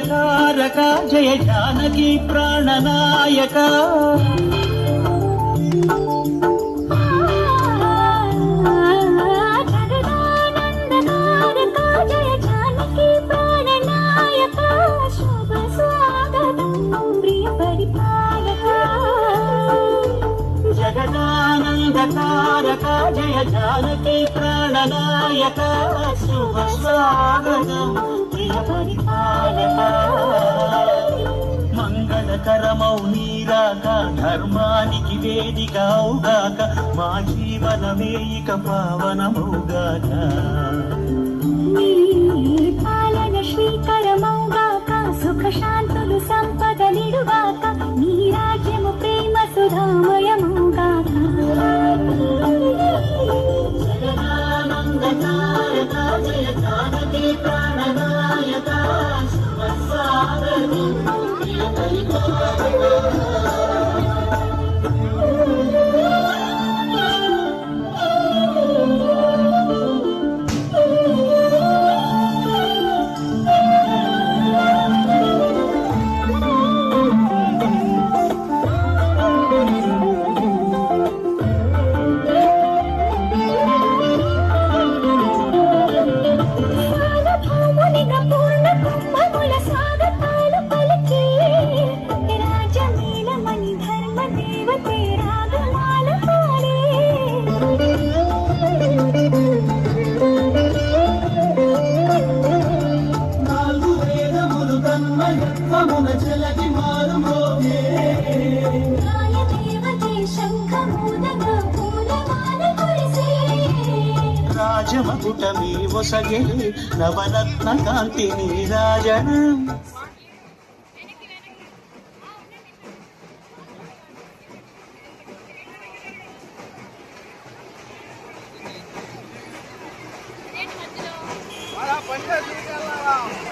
తారక జయ జానకి ప్రాణనాయక జగదానందకారక జయ జానకి ప్రాణనాయక శుభ స్వాగతం ప్రియ పరిపాలక మంగళకరమౌ నీరాక ధర్మానికి వేదిక అవుగాక మా జీవనమే ఇక పావనమౌగాక పాలన శ్రీకరమౌగాక సుఖ శాంతులు సంపద నిడుగాక నీ రాజ్యము ప్రేమ సుధామయమౌగాక జగదానందకారక జయ జానకి ప్రాణనాయక శుభ స్వాగతం ప్రియ పరిపాలక రాజమకుటమీ ఒసగే నవరత్న కాంతి నీరాజనం పంచాయతీ